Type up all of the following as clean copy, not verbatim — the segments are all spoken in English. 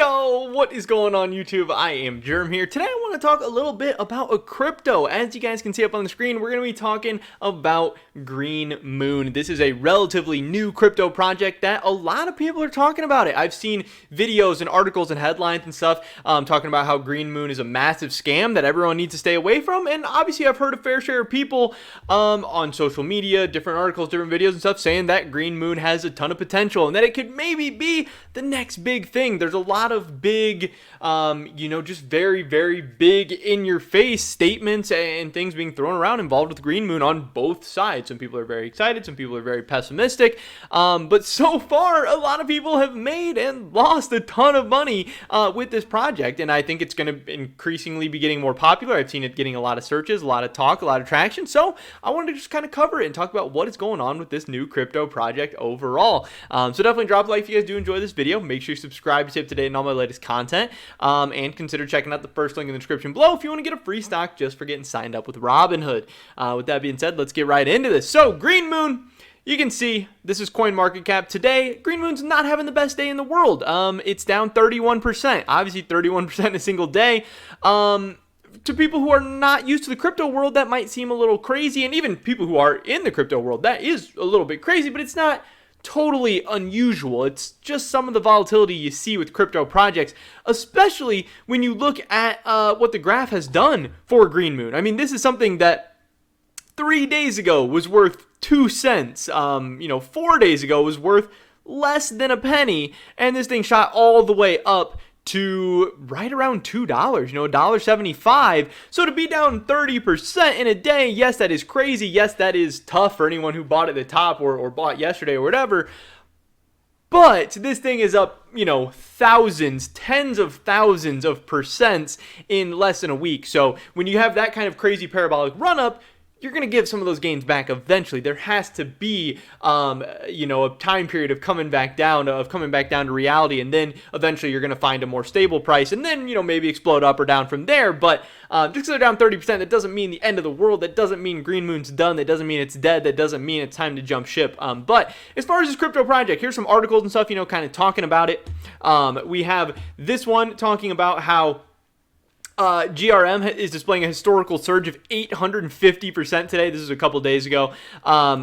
Yo, what is going on YouTube? I am Germ here. Today I want to talk a little bit about a crypto. As you guys can see up on the screen, we're going to be talking about Greenmoon. This is a relatively new crypto project that a lot of people are talking about it. I've seen videos and articles and headlines and stuff talking about how Greenmoon is a massive scam that everyone needs to stay away from. And obviously I've heard a fair share of people on social media, different articles, different videos and stuff saying that Greenmoon has a ton of potential and that it could maybe be the next big thing. There's a lot of big, just very, very big in your face statements and things being thrown around involved with Greenmoon on both sides. Some people are very excited. Some people are very pessimistic. But so far, a lot of people have made and lost a ton of money with this project. And I think it's going to increasingly be getting more popular. I've seen it getting a lot of searches, a lot of talk, a lot of traction. So I wanted to just kind of cover it and talk about what is going on with this new crypto project overall. So definitely drop a like if you guys do enjoy this video. Make sure you subscribe to stay up to date on all my latest content, and consider checking out the first link in the description below if you want to get a free stock just for getting signed up with Robinhood. With that being said, let's get right into this. So Greenmoon, you can see this is CoinMarketCap today. Greenmoon's not having the best day in the world. It's down 31%. Obviously 31% in a single day. To people who are not used to the crypto world, that might seem a little crazy, and even people who are in the crypto world, that is a little bit crazy, but it's not totally unusual. It's just some of the volatility you see with crypto projects, especially when you look at what the graph has done for Greenmoon. I mean, this is something that 3 days ago was worth 2 cents. 4 days ago was worth less than a penny, and this thing shot all the way up to right around $2, $1.75. So to be down 30% in a day, yes, that is crazy. Yes, that is tough for anyone who bought at the top or bought yesterday or whatever. But this thing is up, thousands, tens of thousands of percents in less than a week. So when you have that kind of crazy parabolic run up, you're going to give some of those gains back eventually. There has to be, a time period of coming back down to reality, and then eventually you're going to find a more stable price, and then, maybe explode up or down from there. But just because they're down 30%, that doesn't mean the end of the world. That doesn't mean Greenmoon's done. That doesn't mean it's dead. That doesn't mean it's time to jump ship. But as far as this crypto project, here's some articles and stuff, kind of talking about it. We have this one talking about how GRM is displaying a historical surge of 850% today. This is a couple days ago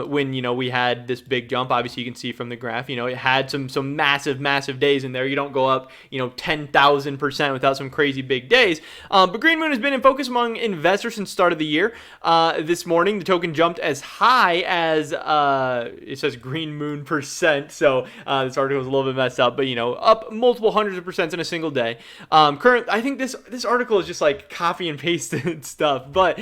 when, we had this big jump. Obviously, you can see from the graph, it had some massive days in there. You don't go up, 10,000% without some crazy big days. But Greenmoon has been in focus among investors since the start of the year. This morning, the token jumped as high as, it says Greenmoon percent. So this article is a little bit messed up, but, up multiple hundreds of percents in a single day. I think this article is just like copy and pasted stuff, but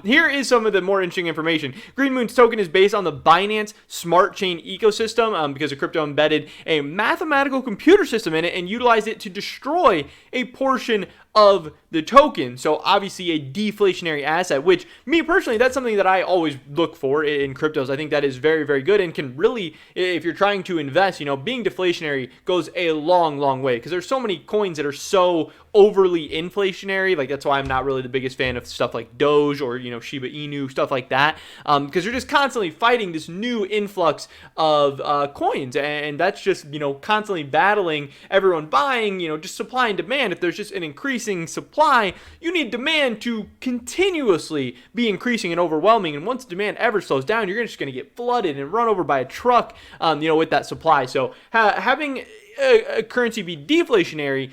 here is some of the more interesting information. Greenmoon's token is based on the Binance Smart Chain ecosystem because a crypto embedded a mathematical computer system in it and utilized it to destroy a portion of the token. So obviously a deflationary asset, which me personally, that's something that I always look for in cryptos. I think that is very, very good and can really, if you're trying to invest, being deflationary goes a long way because there's so many coins that are so overly inflationary. Like that's why I'm not really the biggest fan of stuff like Doge or, Shiba Inu, stuff like that. Because you're just constantly fighting this new influx of coins. And that's just, constantly battling everyone buying, just supply and demand. If there's just an increasing supply, you need demand to continuously be increasing and overwhelming. And once demand ever slows down, you're just going to get flooded and run over by a truck, with that supply. So having a currency be deflationary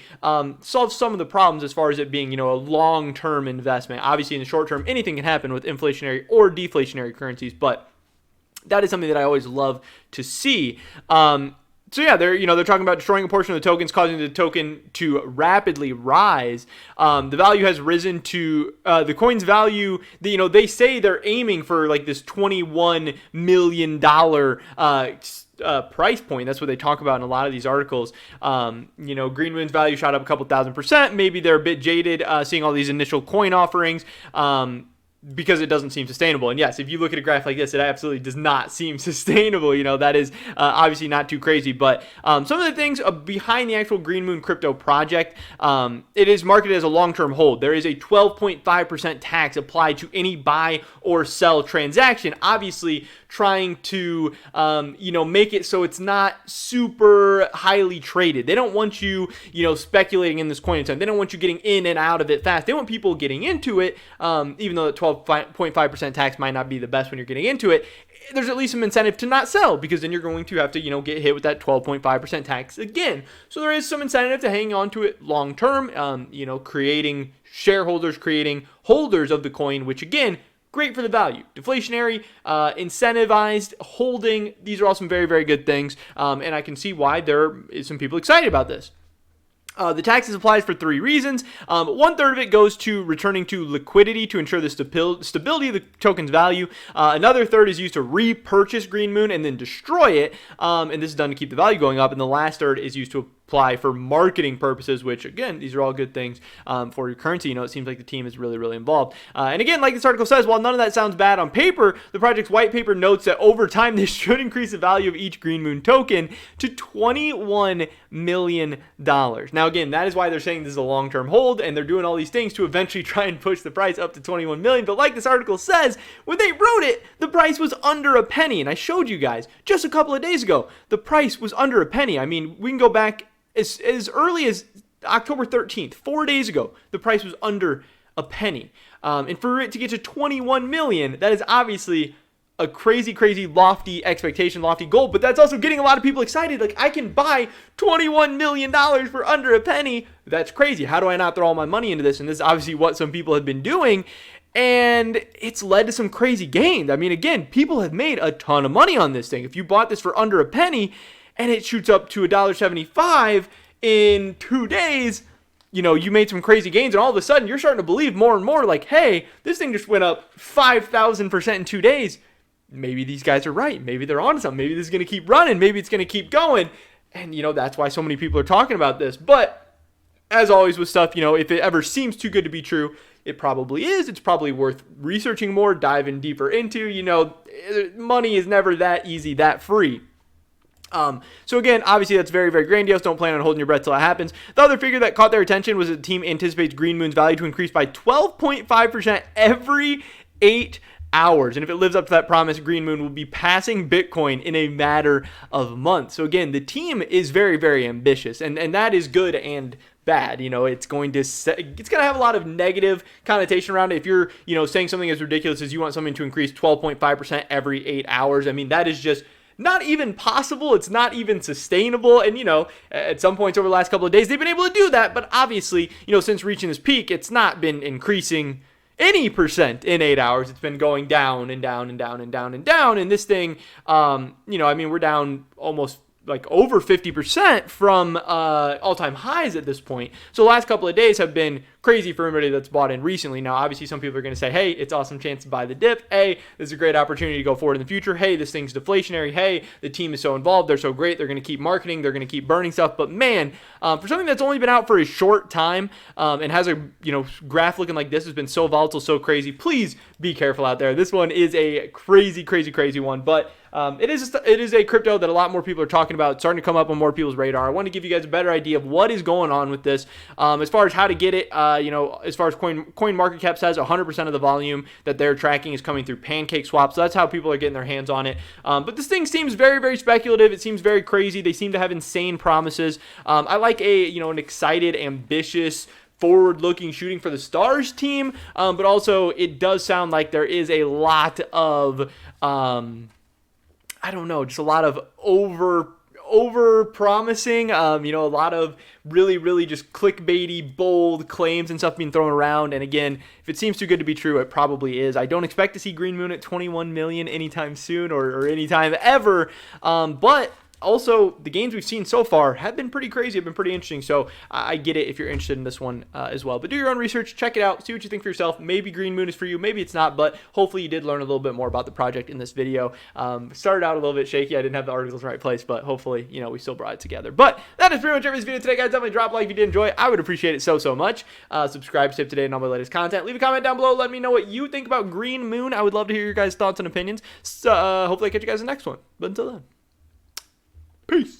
solves some of the problems as far as it being, a long-term investment. Obviously, in the short term, anything can happen with inflationary or deflationary currencies, but that is something that I always love to see. So yeah, they're talking about destroying a portion of the tokens, causing the token to rapidly rise. The value has risen to the coin's value. They say they're aiming for like this $21 million price point. That's what they talk about in a lot of these articles. Greenmoon's value shot up a couple thousand percent. Maybe they're a bit jaded seeing all these initial coin offerings. because it doesn't seem sustainable. And yes, if you look at a graph like this, it absolutely does not seem sustainable. That is obviously not too crazy. But some of the things behind the actual Greenmoon crypto project, it is marketed as a long-term hold. There is a 12.5% tax applied to any buy or sell transaction, obviously trying to make it so it's not super highly traded. They don't want you speculating in this coin. They don't want you getting in and out of it fast. They want people getting into it, even though the 12.5% tax might not be the best when you're getting into it. There's at least some incentive to not sell, because then you're going to have to get hit with that 12.5% tax again. So there is some incentive to hang on to it long term, creating shareholders, creating holders of the coin, which again, great for the value. Deflationary, incentivized, holding. These are all some very, very good things. And I can see why there is some people excited about this. The tax is applied for 3 reasons. 1/3 of it goes to returning to liquidity to ensure the stability of the token's value. Another third is used to repurchase Greenmoon and then destroy it. And this is done to keep the value going up. And the last third is used to apply for marketing purposes, which again, these are all good things for your currency. It seems like the team is really, really involved. And again, like this article says, while none of that sounds bad on paper, the project's white paper notes that over time, this should increase the value of each Greenmoon token to $21 million. Now, again, that is why they're saying this is a long-term hold, and they're doing all these things to eventually try and push the price up to 21 million. But like this article says, when they wrote it, the price was under a penny. And I showed you guys just a couple of days ago, the price was under a penny. I mean, we can go back as early as October 13th, 4 days ago, the price was under a penny. And for it to get to 21 million, that is obviously a crazy, crazy lofty expectation, lofty goal, but that's also getting a lot of people excited. Like, I can buy $21 million for under a penny. That's crazy. How do I not throw all my money into this? And this is obviously what some people have been doing, and it's led to some crazy gains. I mean, again, people have made a ton of money on this thing. If you bought this for under a penny and it shoots up to $1.75 in 2 days, you made some crazy gains, and all of a sudden you're starting to believe more and more like, hey, this thing just went up 5,000% in 2 days. Maybe these guys are right. Maybe they're onto something. Maybe this is going to keep running. Maybe it's going to keep going. And, that's why so many people are talking about this. But as always with stuff, if it ever seems too good to be true, it probably is. It's probably worth researching more, diving deeper into. Money is never that easy, that free. So again, obviously that's very, very grandiose. Don't plan on holding your breath till it happens. The other figure that caught their attention was that the team anticipates Greenmoon's value to increase by 12.5% every 8 hours. And if it lives up to that promise, Greenmoon will be passing Bitcoin in a matter of months. So again, the team is very, very ambitious, and that is good and bad. It's going to have a lot of negative connotation around it. If you're, saying something as ridiculous as you want something to increase 12.5% every 8 hours, I mean, that is just not even possible. It's not even sustainable. And, at some points over the last couple of days, they've been able to do that. But obviously, since reaching this peak, it's not been increasing any percent in 8 hours. It's been going down and down and down and down and down. And this thing, we're down almost like over 50% from all-time highs at this point. So the last couple of days have been crazy for everybody that's bought in recently. Now, obviously, some people are going to say, hey, it's awesome chance to buy the dip. Hey, this is a great opportunity to go forward in the future. Hey, this thing's deflationary. Hey, the team is so involved. They're so great. They're going to keep marketing. They're going to keep burning stuff. But man, for something that's only been out for a short time and has a graph looking like this, has been so volatile, so crazy, please be careful out there. This one is a crazy, crazy, crazy one. But it is a crypto that a lot more people are talking about. It's starting to come up on more people's radar. I want to give you guys a better idea of what is going on with this. As far as how to get it, as far as Coin Market Cap says, 100% of the volume that they're tracking is coming through Pancake Swap. So that's how people are getting their hands on it. But this thing seems very, very speculative. It seems very crazy. They seem to have insane promises. I like an excited, ambitious, forward-looking, shooting for the stars team. But also, it does sound like there is a lot of just a lot of over promising, a lot of really, really just clickbaity, bold claims and stuff being thrown around. And again, if it seems too good to be true, it probably is. I don't expect to see Greenmoon at 21 million anytime soon or anytime ever. But Also, the gains we've seen so far have been pretty crazy, have been pretty interesting, so I get it if you're interested in this one as well. But do your own research, check it out, see what you think for yourself. Maybe Greenmoon is for you, maybe it's not, but hopefully you did learn a little bit more about the project in this video. Started out a little bit shaky, I didn't have the articles in the right place, but hopefully, you know, we still brought it together. But that is pretty much everybody's video today, guys. Definitely drop a like if you did enjoy it. I would appreciate it so much. Subscribe to stay up to date on all my latest content. Leave a comment down below, let me know what you think about Greenmoon. I would love to hear your guys' thoughts and opinions. So, hopefully I catch you guys in the next one. But until then, peace.